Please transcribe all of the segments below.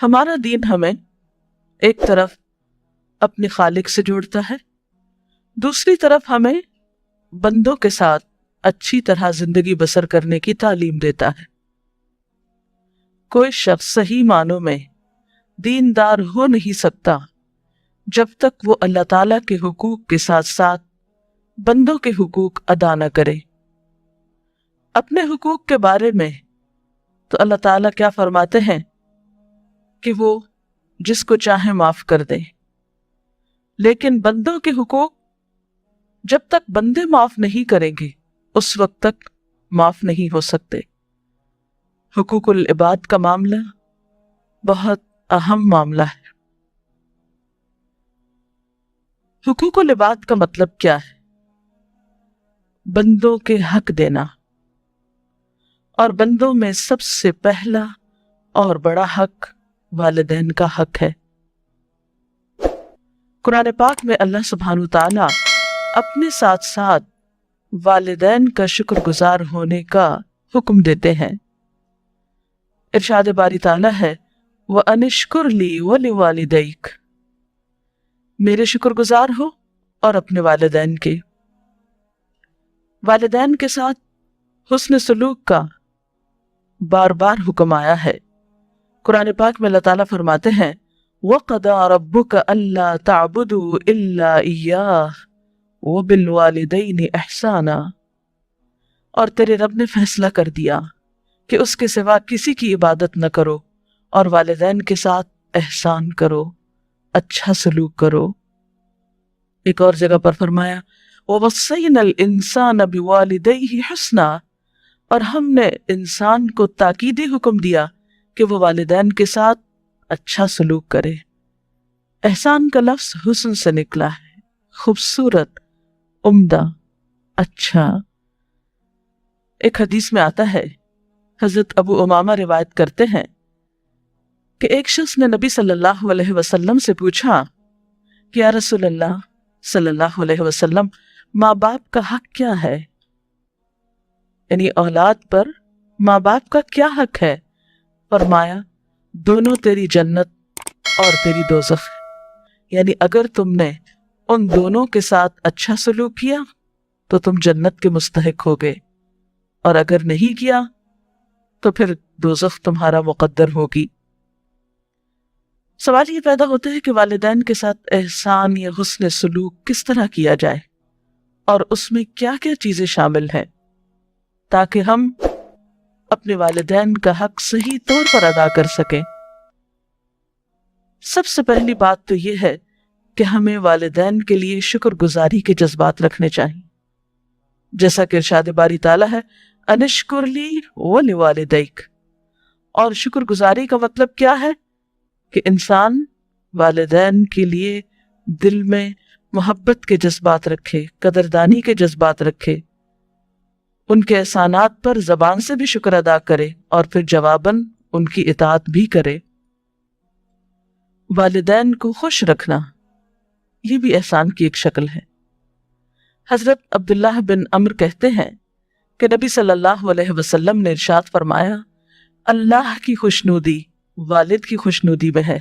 ہمارا دین ہمیں ایک طرف اپنے خالق سے جوڑتا ہے، دوسری طرف ہمیں بندوں کے ساتھ اچھی طرح زندگی بسر کرنے کی تعلیم دیتا ہے۔ کوئی شخص صحیح معنوں میں دیندار ہو نہیں سکتا جب تک وہ اللہ تعالیٰ کے حقوق کے ساتھ ساتھ بندوں کے حقوق ادا نہ کرے۔ اپنے حقوق کے بارے میں تو اللہ تعالیٰ کیا فرماتے ہیں کہ وہ جس کو چاہے معاف کر دے، لیکن بندوں کے حقوق جب تک بندے معاف نہیں کریں گے اس وقت تک معاف نہیں ہو سکتے۔ حقوق العباد کا معاملہ بہت اہم معاملہ ہے۔ حقوق العباد کا مطلب کیا ہے؟ بندوں کے حق دینا، اور بندوں میں سب سے پہلا اور بڑا حق والدین کا حق ہے۔ قرآن پاک میں اللہ سبحانہ تعالیٰ اپنے ساتھ ساتھ والدین کا شکر گزار ہونے کا حکم دیتے ہیں۔ ارشاد باری تعالیٰ ہے وَأَنِ اشْكُرْ لِي وَلِوَالِدَيْكَ، میرے شکر گزار ہو اور اپنے والدین کے۔ والدین کے ساتھ حسن سلوک کا بار بار حکم آیا ہے۔ قرآن پاک میں اللہ تعالیٰ فرماتے ہیں وَقَضَىٰ رَبُّكَ أَلَّا تَعْبُدُوا إِلَّا إِيَّاهُ وَبِالْوَالِدَيْنِ إِحْسَانًا، اور تیرے رب نے فیصلہ کر دیا کہ اس کے سوا کسی کی عبادت نہ کرو اور والدین کے ساتھ احسان کرو، اچھا سلوک کرو۔ ایک اور جگہ پر فرمایا وَوَصَّيْنَا الْإِنسَانَ بِوَالِدَيْهِ حُسْنًا، اور ہم نے انسان کو تاکیدی حکم دیا کہ وہ والدین کے ساتھ اچھا سلوک کرے۔ احسان کا لفظ حسن سے نکلا ہے، خوبصورت، عمدہ، اچھا۔ ایک حدیث میں آتا ہے، حضرت ابو امامہ روایت کرتے ہیں کہ ایک شخص نے نبی صلی اللہ علیہ وسلم سے پوچھا کہ یا رسول اللہ صلی اللہ علیہ وسلم، ماں باپ کا حق کیا ہے؟ یعنی اولاد پر ماں باپ کا کیا حق ہے؟ فرمایا دونوں تیری جنت اور تیری دوزخ ہے، یعنی اگر تم نے ان دونوں کے ساتھ اچھا سلوک کیا تو تم جنت کے مستحق ہوگے، اور اگر نہیں کیا تو پھر دوزخ تمہارا مقدر ہوگی۔ سوال یہ پیدا ہوتا ہے کہ والدین کے ساتھ احسان یا حسن سلوک کس طرح کیا جائے، اور اس میں کیا کیا چیزیں شامل ہیں تاکہ ہم اپنے والدین کا حق صحیح طور پر ادا کر سکیں۔ سب سے پہلی بات تو یہ ہے کہ ہمیں والدین کے لیے شکر گزاری کے جذبات رکھنے چاہیے، جیسا کہ ارشاد باری تعالیٰ ہے اَنِ اشْكُرْ لِي وَلِوَالِدَيْكَ، اور شکر گزاری کا مطلب کیا ہے کہ انسان والدین کے لیے دل میں محبت کے جذبات رکھے، قدردانی کے جذبات رکھے، ان کے احسانات پر زبان سے بھی شکر ادا کرے اور پھر جواباً ان کی اطاعت بھی کرے۔ والدین کو خوش رکھنا یہ بھی احسان کی ایک شکل ہے۔ حضرت عبداللہ بن عمرو کہتے ہیں کہ نبی صلی اللہ علیہ وسلم نے ارشاد فرمایا اللہ کی خوشنودی والد کی خوشنودی میں ہے،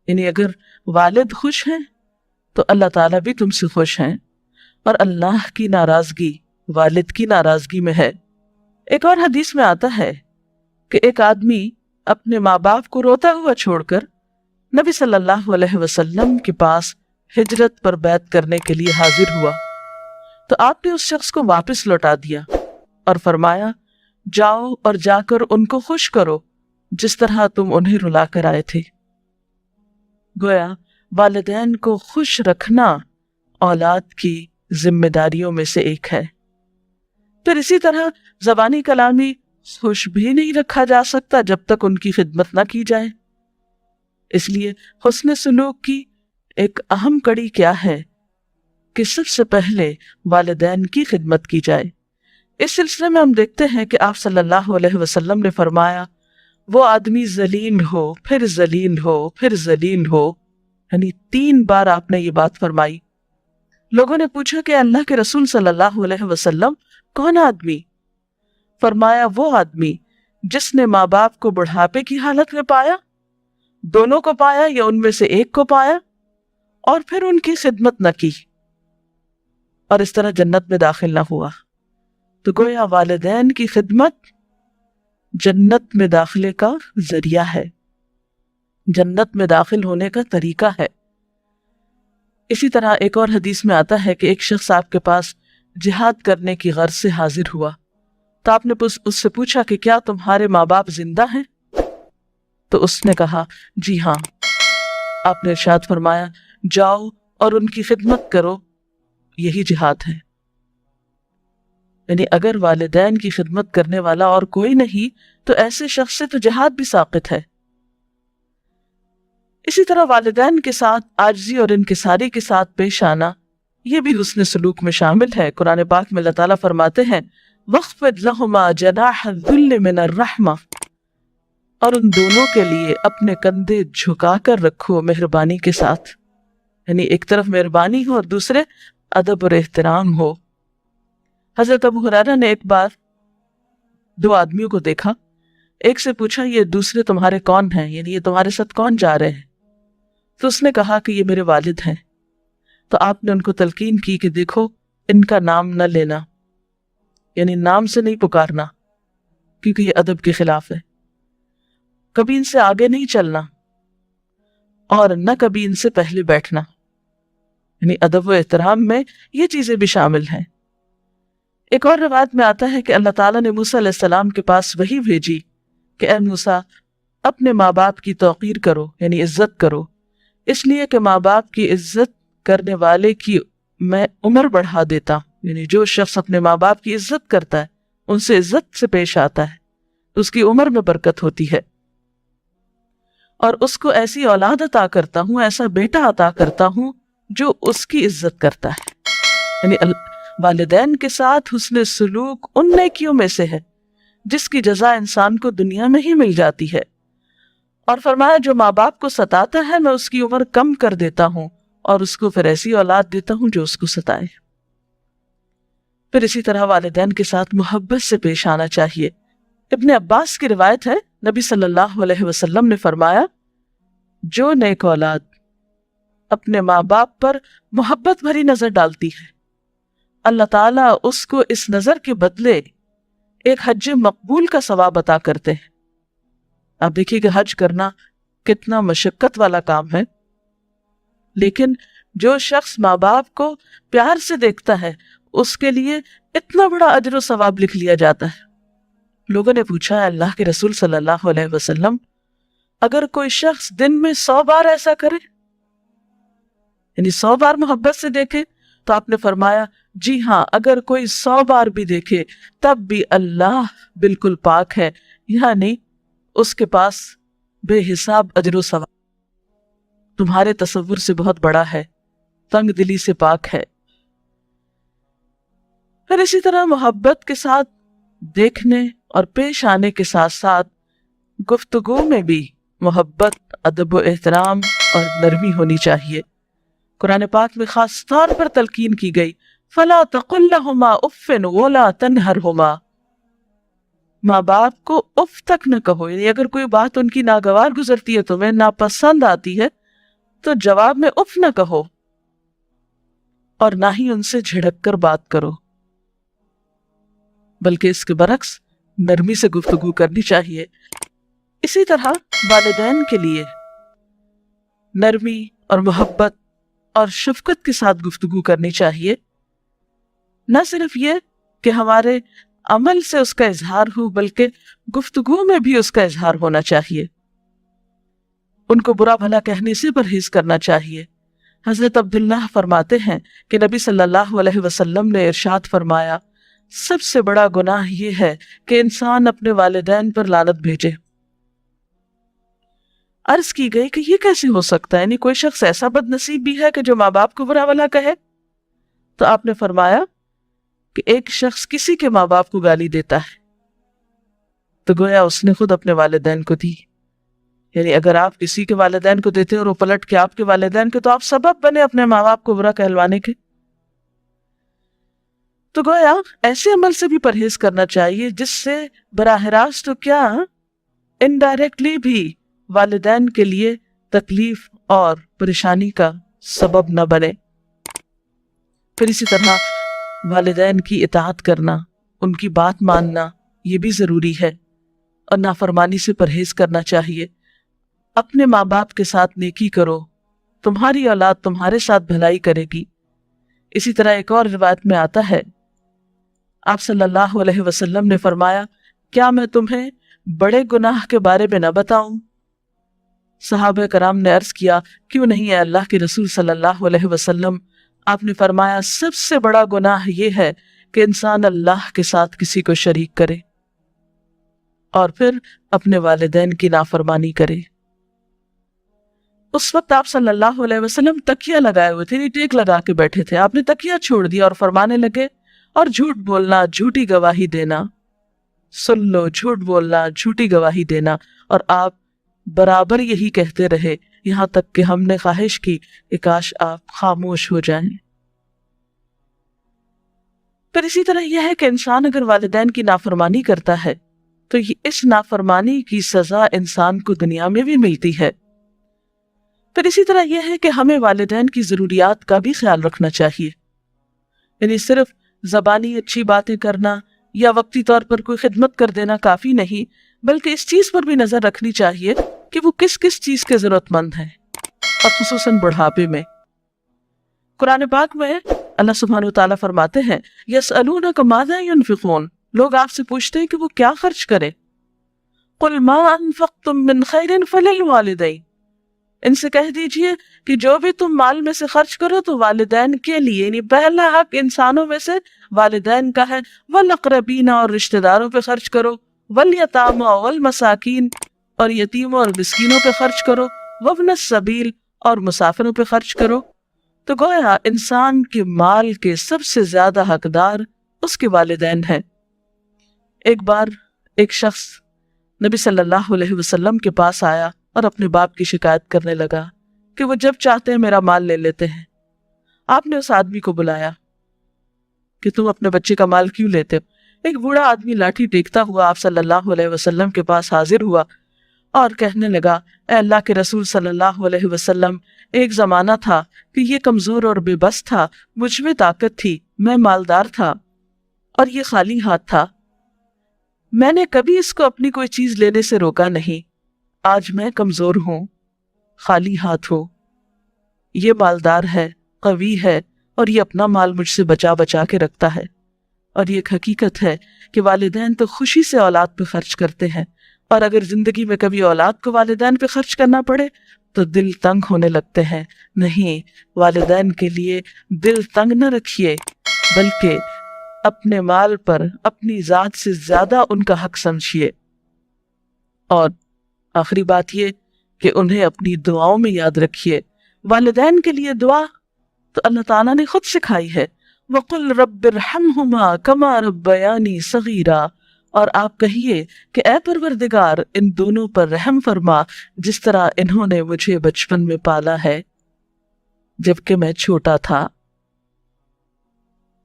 یعنی اگر والد خوش ہیں تو اللہ تعالیٰ بھی تم سے خوش ہیں، اور اللہ کی ناراضگی والد کی ناراضگی میں ہے۔ ایک اور حدیث میں آتا ہے کہ ایک آدمی اپنے ماں باپ کو روتا ہوا چھوڑ کر نبی صلی اللہ علیہ وسلم کے پاس ہجرت پر بیعت کرنے کے لیے حاضر ہوا، تو آپ نے اس شخص کو واپس لوٹا دیا اور فرمایا جاؤ اور جا کر ان کو خوش کرو جس طرح تم انہیں رلا کر آئے تھے۔ گویا والدین کو خوش رکھنا اولاد کی ذمہ داریوں میں سے ایک ہے۔ پھر اسی طرح زبانی کلامی خوش بھی نہیں رکھا جا سکتا جب تک ان کی خدمت نہ کی جائے۔ اس لیے حسن سلوک کی ایک اہم کڑی کیا ہے کہ سب سے پہلے والدین کی خدمت کی جائے۔ اس سلسلے میں ہم دیکھتے ہیں کہ آپ صلی اللہ علیہ وسلم نے فرمایا وہ آدمی ذلیل ہو پھر ذلیل ہو پھر ذلیل ہو، یعنی 3 بار آپ نے یہ بات فرمائی۔ لوگوں نے پوچھا کہ اللہ کے رسول صلی اللہ علیہ وسلم کون آدمی؟ فرمایا وہ آدمی جس نے ماں باپ کو بڑھاپے کی حالت میں پایا دونوں کو پایا یا ان میں سے ایک کو پایا اور پھر ان کی خدمت نہ کی اور اس طرح جنت میں داخل نہ ہوا. تو گویا والدین کی خدمت جنت میں داخلے کا ذریعہ ہے، جنت میں داخل ہونے کا طریقہ ہے. اسی طرح ایک اور حدیث میں آتا ہے کہ ایک شخص آپ کے پاس جہاد کرنے کی غرض سے حاضر ہوا تو آپ نے اس سے پوچھا کہ کیا تمہارے ماں باپ زندہ ہیں؟ تو اس نے کہا جی ہاں. آپ نے ارشاد فرمایا جاؤ اور ان کی خدمت کرو، یہی جہاد ہے. یعنی اگر والدین کی خدمت کرنے والا اور کوئی نہیں تو ایسے شخص سے تو جہاد بھی ساقط ہے. اسی طرح والدین کے ساتھ عاجزی اور انکساری کے ساتھ پیش آنا یہ بھی حسن سلوک میں شامل ہے. قرآن پاک میں اللہ تعالیٰ فرماتے ہیں وَاخْفِضْ لَهُمَا جَنَاحَ الذُّلِّ مِنَ الرَّحْمَةِ، اور ان دونوں کے لیے اپنے کندھے جھکا کر رکھو مہربانی کے ساتھ. یعنی ایک طرف مہربانی ہو اور دوسرے ادب اور احترام ہو. حضرت ابو ہریرہ نے ایک بار دو آدمیوں کو دیکھا، ایک سے پوچھا یہ دوسرے تمہارے کون ہیں، یعنی یہ تمہارے ساتھ کون جا رہے ہیں؟ تو اس نے کہا کہ یہ میرے والد ہیں. تو آپ نے ان کو تلقین کی کہ دیکھو ان کا نام نہ لینا، یعنی نام سے نہیں پکارنا کیونکہ یہ ادب کے خلاف ہے. کبھی ان سے آگے نہیں چلنا اور نہ کبھی ان سے پہلے بیٹھنا، یعنی ادب و احترام میں یہ چیزیں بھی شامل ہیں. ایک اور روایت میں آتا ہے کہ اللہ تعالیٰ نے موسیٰ علیہ السلام کے پاس وحی بھیجی کہ اے موسیٰ اپنے ماں باپ کی توقیر کرو، یعنی عزت کرو، اس لیے کہ ماں باپ کی عزت کرنے والے کی میں عمر بڑھا دیتا ہوں. یعنی جو شخص اپنے ماں باپ کی عزت کرتا ہے، ان سے عزت سے پیش آتا ہے، اس کی عمر میں برکت ہوتی ہے، اور اس کو ایسی اولاد عطا کرتا ہوں، ایسا بیٹا عطا کرتا ہوں جو اس کی عزت کرتا ہے. یعنی والدین کے ساتھ حسن سلوک ان نیکیوں میں سے ہے جس کی جزا انسان کو دنیا میں ہی مل جاتی ہے. اور فرمایا جو ماں باپ کو ستاتا ہے میں اس کی عمر کم کر دیتا ہوں اور اس کو پھر ایسی اولاد دیتا ہوں جو اس کو ستائے. پھر اسی طرح والدین کے ساتھ محبت سے پیش آنا چاہیے. ابن عباس کی روایت ہے نبی صلی اللہ علیہ وسلم نے فرمایا جو نیک اولاد اپنے ماں باپ پر محبت بھری نظر ڈالتی ہے اللہ تعالیٰ اس کو اس نظر کے بدلے ایک حج مقبول کا ثواب عطا کرتے ہیں. آپ دیکھیے کہ حج کرنا کتنا مشقت والا کام ہے، لیکن جو شخص ماں باپ کو پیار سے دیکھتا ہے اس کے لیے اتنا بڑا اجر و ثواب لکھ لیا جاتا ہے. لوگوں نے پوچھا اللہ کے رسول صلی اللہ علیہ وسلم اگر کوئی شخص دن میں 100 بار ایسا کرے، یعنی 100 بار محبت سے دیکھے، تو آپ نے فرمایا جی ہاں اگر کوئی 100 بار بھی دیکھے تب بھی اللہ بالکل پاک ہے، یعنی اس کے پاس بے حساب اجر و ثواب تمہارے تصور سے بہت بڑا ہے، تنگ دلی سے پاک ہے. پھر اسی طرح محبت کے ساتھ دیکھنے اور پیش آنے کے ساتھ ساتھ گفتگو میں بھی محبت، ادب و احترام اور نرمی ہونی چاہیے. قرآن پاک میں خاص طور پر تلقین کی گئی فَلَا تَقُلْ لَهُمَا أُفٍّ وَلَا تَنْهَرْهُمَا، ماں باپ کو اف تک نہ کہو. یعنی اگر کوئی بات ان کی ناگوار گزرتی ہے، تمہیں ناپسند آتی ہے، تو جواب میں اف نہ کہو اور نہ ہی ان سے جھڑک کر بات کرو، بلکہ اس کے برعکس نرمی سے گفتگو کرنی چاہیے. اسی طرح والدین کے لیے نرمی اور محبت اور شفقت کے ساتھ گفتگو کرنی چاہیے. نہ صرف یہ کہ ہمارے عمل سے اس کا اظہار ہو، بلکہ گفتگو میں بھی اس کا اظہار ہونا چاہیے. ان کو برا بھلا کہنے سے پرہیز کرنا چاہیے. حضرت عبداللہ فرماتے ہیں کہ نبی صلی اللہ علیہ وسلم نے ارشاد فرمایا سب سے بڑا گناہ یہ ہے کہ انسان اپنے والدین پر لعنت بھیجے. عرض کی گئی کہ یہ کیسے ہو سکتا ہے، یعنی کوئی شخص ایسا بد نصیب بھی ہے کہ جو ماں باپ کو برا بھلا کہے؟ تو آپ نے فرمایا کہ ایک شخص کسی کے ماں باپ کو گالی دیتا ہے تو گویا اس نے خود اپنے والدین کو دی. یعنی اگر آپ کسی کے والدین کو دیتے اور وہ پلٹ کے آپ کے والدین کے، تو آپ سبب بنے اپنے ماں باپ کو برا کہلوانے کے. تو گویا ایسے عمل سے بھی پرہیز کرنا چاہیے جس سے براہ راست تو کیا انڈائریکٹلی بھی والدین کے لیے تکلیف اور پریشانی کا سبب نہ بنے۔ پھر اسی طرح والدین کی اطاعت کرنا، ان کی بات ماننا یہ بھی ضروری ہے، اور نافرمانی سے پرہیز کرنا چاہیے۔ اپنے ماں باپ کے ساتھ نیکی کرو، تمہاری اولاد تمہارے ساتھ بھلائی کرے گی۔ اسی طرح ایک اور روایت میں آتا ہے، آپ صلی اللہ علیہ وسلم نے فرمایا، کیا میں تمہیں بڑے گناہ کے بارے میں نہ بتاؤں؟ صحابہ کرام نے عرض کیا، کیوں نہیں اے اللہ کے رسول صلی اللہ علیہ وسلم؟ آپ نے فرمایا، سب سے بڑا گناہ یہ ہے کہ انسان اللہ کے ساتھ کسی کو شریک کرے اور پھر اپنے والدین کی نافرمانی کرے۔ اس وقت آپ صلی اللہ علیہ وسلم تکیہ لگائے ہوئے تھے، ٹیک لگا کے بیٹھے تھے۔ آپ نے تکیہ چھوڑ دیا اور فرمانے لگے، اور جھوٹ بولنا، جھوٹی گواہی دینا، سن لو، جھوٹ بولنا، جھوٹی گواہی دینا۔ اور آپ برابر یہی کہتے رہے، یہاں تک کہ ہم نے خواہش کی کہ کاش آپ خاموش ہو جائیں۔ پھر اسی طرح یہ ہے کہ انسان اگر والدین کی نافرمانی کرتا ہے تو اس نافرمانی کی سزا انسان کو دنیا میں بھی ملتی ہے۔ پھر اسی طرح یہ ہے کہ ہمیں والدین کی ضروریات کا بھی خیال رکھنا چاہیے، یعنی صرف زبانی اچھی باتیں کرنا یا وقتی طور پر کوئی خدمت کر دینا کافی نہیں، بلکہ اس چیز پر بھی نظر رکھنی چاہیے کہ وہ کس کس چیز کے ضرورت مند ہیں، اور خصوصاً بڑھاپے میں۔ قرآن پاک میں اللہ سبحانہ وتعالیٰ فرماتے ہیں، یسألونک ماذا ینفقون، لوگ آپ سے پوچھتے ہیں کہ وہ کیا خرچ کریں۔ قل ما انفقتم من خیر فللوالدین، ان سے کہہ دیجئے کہ جو بھی تم مال میں سے خرچ کرو تو والدین کے لیے، یعنی پہلا حق انسانوں میں سے والدین کا ہے، والاقربین، اور رشتہ داروں پہ خرچ کرو، والیتامی والمساکین، اور یتیموں اور مسکینوں پہ خرچ کرو، وابن السبیل، اور مسافروں پہ خرچ کرو۔ تو گویا انسان کے مال کے سب سے زیادہ حقدار اس کے والدین ہیں۔ ایک بار ایک شخص نبی صلی اللہ علیہ وسلم کے پاس آیا اور اپنے باپ کی شکایت کرنے لگا کہ وہ جب چاہتے ہیں میرا مال لے لیتے ہیں۔ آپ نے اس آدمی کو بلایا کہ تم اپنے بچے کا مال کیوں لیتے ہو؟ ایک بوڑھا آدمی لاٹھی ٹیکتا ہوا آپ صلی اللہ علیہ وسلم کے پاس حاضر ہوا اور کہنے لگا، اے اللہ کے رسول صلی اللہ علیہ وسلم، ایک زمانہ تھا کہ یہ کمزور اور بے بس تھا، مجھ میں طاقت تھی، میں مالدار تھا، اور یہ خالی ہاتھ تھا۔ میں نے کبھی اس کو اپنی کوئی چیز لینے سے روکا نہیں۔ آج میں کمزور ہوں، خالی ہاتھ ہوں، یہ مالدار ہے، قوی ہے، اور یہ اپنا مال مجھ سے بچا بچا کے رکھتا ہے۔ اور یہ ایک حقیقت ہے کہ والدین تو خوشی سے اولاد پہ خرچ کرتے ہیں، اور اگر زندگی میں کبھی اولاد کو والدین پہ خرچ کرنا پڑے تو دل تنگ ہونے لگتے ہیں۔ نہیں، والدین کے لیے دل تنگ نہ رکھیے، بلکہ اپنے مال پر اپنی ذات سے زیادہ ان کا حق سمجھیے۔ اور آخری بات یہ کہ انہیں اپنی دعاؤں میں یاد رکھیے۔ والدین کے لیے دعا تو اللہ تعالیٰ نے خود سکھائی ہے، وَقُلْ رَبِّ ارْحَمْهُمَا كَمَا رَبَّيَانِي صَغِيرًا، اور آپ کہیے کہ اے پروردگار، ان دونوں پر رحم فرما جس طرح انہوں نے مجھے بچپن میں پالا ہے جبکہ میں چھوٹا تھا۔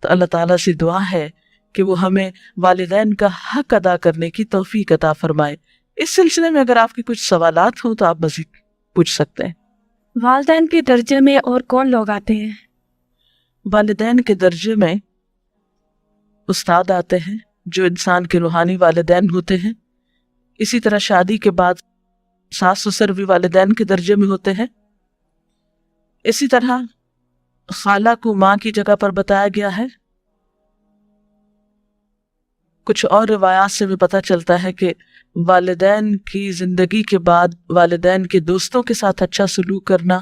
تو اللہ تعالیٰ سے دعا ہے کہ وہ ہمیں والدین کا حق ادا کرنے کی توفیق عطا فرمائے۔ اس سلسلے میں اگر آپ کے کچھ سوالات ہوں تو آپ مزید پوچھ سکتے ہیں۔ والدین کے درجے میں اور کون لوگ آتے ہیں؟ والدین کے درجے میں استاد آتے ہیں جو انسان کے روحانی والدین ہوتے ہیں۔ اسی طرح شادی کے بعد ساس سسر بھی والدین کے درجے میں ہوتے ہیں۔ اسی طرح خالہ کو ماں کی جگہ پر بتایا گیا ہے۔ کچھ اور روایات سے بھی پتہ چلتا ہے کہ والدین کی زندگی کے بعد والدین کے دوستوں کے ساتھ اچھا سلوک کرنا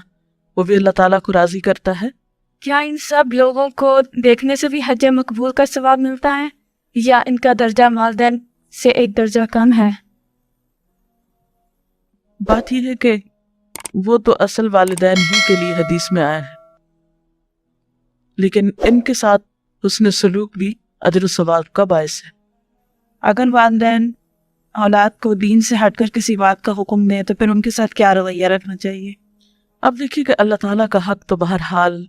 وہ بھی اللہ تعالیٰ کو راضی کرتا ہے۔ کیا ان سب لوگوں کو دیکھنے سے بھی حج مقبول کا ثواب ملتا ہے، یا ان کا درجہ والدین سے ایک درجہ کم ہے؟ بات یہ ہے کہ وہ تو اصل والدین ہی کے لیے حدیث میں آیا ہے، لیکن ان کے ساتھ حسن سلوک بھی اجر و ثواب کا باعث ہے۔ اگر والدین اولاد کو دین سے ہٹ کر کسی بات کا حکم دیں تو پھر ان کے ساتھ کیا رویہ رکھنا چاہیے؟ اب دیکھیے کہ اللہ تعالیٰ کا حق تو بہرحال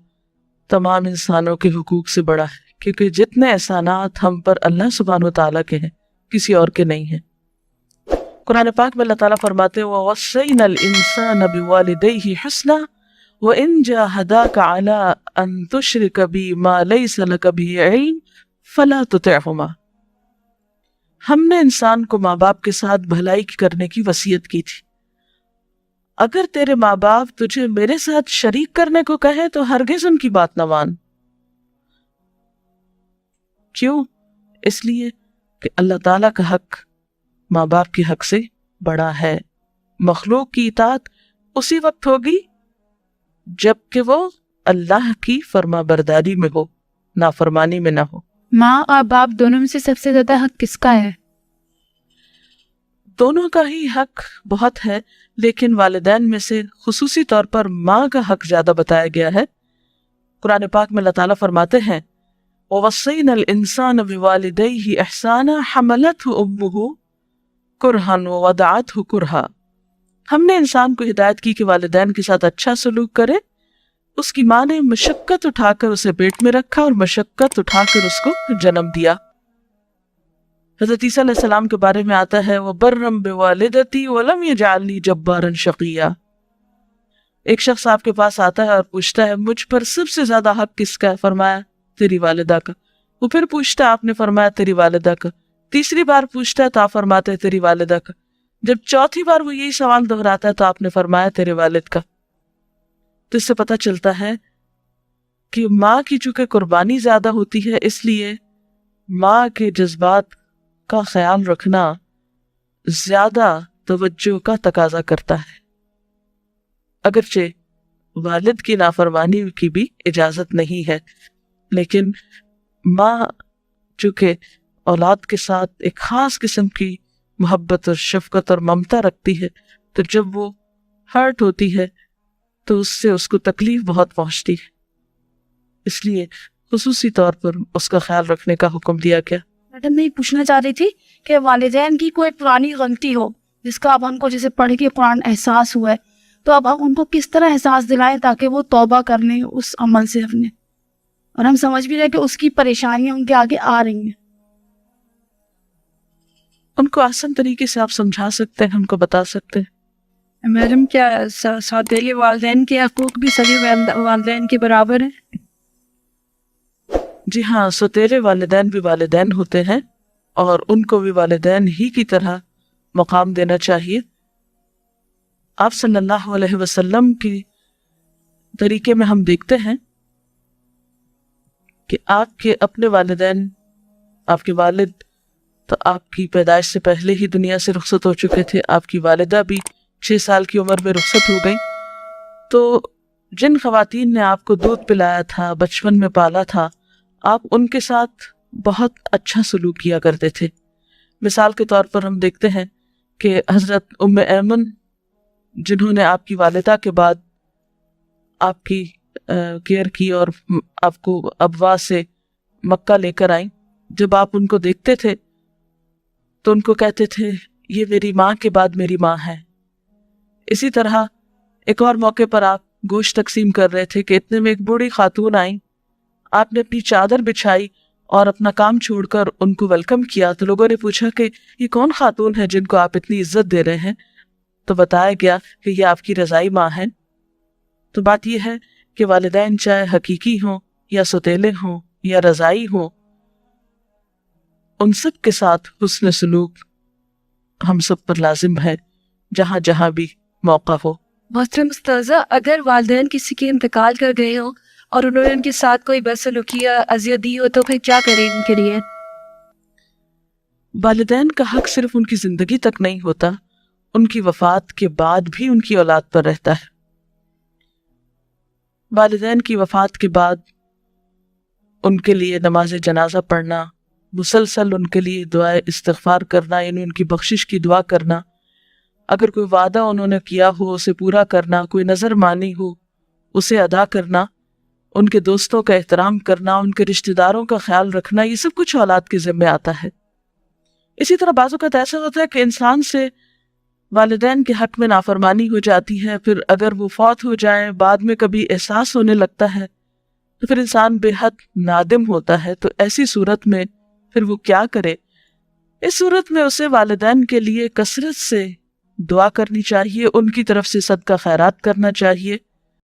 تمام انسانوں کے حقوق سے بڑا ہے، کیونکہ جتنے احسانات ہم پر اللہ سبحانہ و تعالیٰ کے ہیں کسی اور کے نہیں ہیں۔ قرآن پاک میں اللہ تعالیٰ فرماتے ہیں وَوَصَّيْنَا الْإِنسَانَ بِوَالِدَيْهِ حُسْنًا وَإِنْ جَاهَدَاكَ عَلَىٰ أَن تُشْرِكَ بِي مَا لَيْسَ لَكَ بِهِ عِلْمٌ فَلَا تُطِعْهُمَا۔ ہم نے انسان کو ماں باپ کے ساتھ بھلائی کرنے کی وصیت کی تھی، اگر تیرے ماں باپ تجھے میرے ساتھ شریک کرنے کو کہیں تو ہرگز ان کی بات نہ مان۔ کیوں؟ اس لیے کہ اللہ تعالیٰ کا حق ماں باپ کے حق سے بڑا ہے۔ مخلوق کی اطاعت اسی وقت ہوگی جب کہ وہ اللہ کی فرما برداری میں ہو، نافرمانی میں نہ ہو۔ ماں اور باپ دونوں میں سے سب سے زیادہ حق کس کا ہے؟ دونوں کا ہی حق بہت ہے، لیکن والدین میں سے خصوصی طور پر ماں کا حق زیادہ بتایا گیا ہے۔ قرآن پاک میں اللہ تعالیٰ فرماتے ہیں وَوَصَّيْنَا الْإِنسَانَ بِوَالِدَيْهِ إِحْسَانًا حَمَلَتْهُ أُمُّهُ كُرْهًا وَوَضَعَتْهُ كُرْهًا۔ ہم نے انسان کو ہدایت کی کہ والدین کے ساتھ اچھا سلوک کرے۔ اس کی ماں نے مشقت اٹھا کر اسے پیٹ میں رکھا اور مشقت اٹھا کر اس کو جنم دیا۔ حضرت عیسیٰ علیہ السلام کے بارے میں آتا ہے وَبَرًّا بِوَالِدَتِي وَلَمْ يَجْعَلْنِی جَبَّارًا شَقِیًّا۔ ایک شخص آپ کے پاس آتا ہے اور پوچھتا ہے مجھ پر سب سے زیادہ حق کس کا ہے؟ فرمایا تیری والدہ کا۔ وہ پھر پوچھتا ہے، آپ نے فرمایا تیری والدہ کا۔ تیسری بار پوچھتا ہے تو آپ فرماتے ہیں تیری والدہ کا۔ جب چوتھی بار وہ یہی سوال دہراتا ہے تو آپ نے فرمایا تیرے والد کا۔ تو اس سے پتہ چلتا ہے کہ ماں کی چونکہ قربانی زیادہ ہوتی ہے، اس لیے ماں کے جذبات کا خیال رکھنا زیادہ توجہ کا تقاضا کرتا ہے۔ اگرچہ والد کی نافرمانی کی بھی اجازت نہیں ہے، لیکن ماں چونکہ اولاد کے ساتھ ایک خاص قسم کی محبت اور شفقت اور ممتا رکھتی ہے، تو جب وہ ہرٹ ہوتی ہے تو اس سے اس کو تکلیف بہت پہنچتی ہے، اس لیے خصوصی طور پر اس کا خیال رکھنے کا حکم دیا گیا۔ میڈم میں یہ پوچھنا چاہ رہی تھی کہ والدین کی کوئی پرانی غلطی ہو جس کا اب ہم کو جیسے پڑھ کے قرآن احساس ہوا ہے، تو اب ہم ان کو کس طرح احساس دلائیں تاکہ وہ توبہ کر لیں اس عمل سے اپنے، اور ہم سمجھ بھی رہے کہ اس کی پریشانیاں ان کے آگے آ رہی ہیں۔ ان کو آسان طریقے سے آپ سمجھا سکتے ہیں، ان کو بتا سکتے ہیں۔ میڈم کیا سوتیلے والدین کے حقوق بھی سگے والدین کے برابر ہیں؟ جی ہاں، سوتیلے والدین بھی والدین ہوتے ہیں اور ان کو بھی والدین ہی کی طرح مقام دینا چاہیے۔ آپ صلی اللہ علیہ وسلم کی طریقے میں ہم دیکھتے ہیں کہ آپ کے اپنے والدین، آپ کے والد تو آپ کی پیدائش سے پہلے ہی دنیا سے رخصت ہو چکے تھے، آپ کی والدہ بھی 6 سال کی عمر میں رخصت ہو گئی۔ تو جن خواتین نے آپ کو دودھ پلایا تھا، بچپن میں پالا تھا، آپ ان کے ساتھ بہت اچھا سلوک کیا کرتے تھے۔ مثال کے طور پر ہم دیکھتے ہیں کہ حضرت ام ایمن، جنہوں نے آپ کی والدہ کے بعد آپ کی کیئر کی اور آپ کو ابوا سے مکہ لے کر آئیں، جب آپ ان کو دیکھتے تھے تو ان کو کہتے تھے یہ میری ماں کے بعد میری ماں ہے۔ اسی طرح ایک اور موقع پر آپ گوشت تقسیم کر رہے تھے کہ اتنے میں ایک بوڑھی خاتون آئیں، آپ نے اپنی چادر بچھائی اور اپنا کام چھوڑ کر ان کو ویلکم کیا۔ تو لوگوں نے پوچھا کہ یہ کون خاتون ہے جن کو آپ اتنی عزت دے رہے ہیں؟ تو بتایا گیا کہ یہ آپ کی رضائی ماں ہے۔ تو بات یہ ہے کہ والدین چاہے حقیقی ہوں یا سوتیلے ہوں یا رضائی ہوں، ان سب کے ساتھ حسن سلوک ہم سب پر لازم ہے، جہاں جہاں بھی موقع ہو۔ محترم استاذہ، اگر والدین کسی کے انتقال کر گئے ہوں اور انہوں نے ان کے ساتھ کوئی بدسلوکی یا اذیت دی ہو تو پھر کیا کریں ان کے لیے؟ والدین کا حق صرف ان کی زندگی تک نہیں ہوتا، ان کی وفات کے بعد بھی ان کی اولاد پر رہتا ہے۔ والدین کی وفات کے بعد ان کے لیے نماز جنازہ پڑھنا، مسلسل ان کے لیے دعائے استغفار کرنا، یعنی ان کی بخشش کی دعا کرنا، اگر کوئی وعدہ انہوں نے کیا ہو اسے پورا کرنا، کوئی نظر مانی ہو اسے ادا کرنا، ان کے دوستوں کا احترام کرنا، ان کے رشتہ داروں کا خیال رکھنا، یہ سب کچھ اولاد کے ذمہ آتا ہے۔ اسی طرح بعض اوقات ایسا ہوتا ہے کہ انسان سے والدین کے حق میں نافرمانی ہو جاتی ہے، پھر اگر وہ فوت ہو جائیں، بعد میں کبھی احساس ہونے لگتا ہے تو پھر انسان بے حد نادم ہوتا ہے۔ تو ایسی صورت میں پھر وہ کیا کرے اس صورت میں اسے والدین کے لیے کثرت سے دعا کرنی چاہیے، ان کی طرف سے صدقہ خیرات کرنا چاہیے،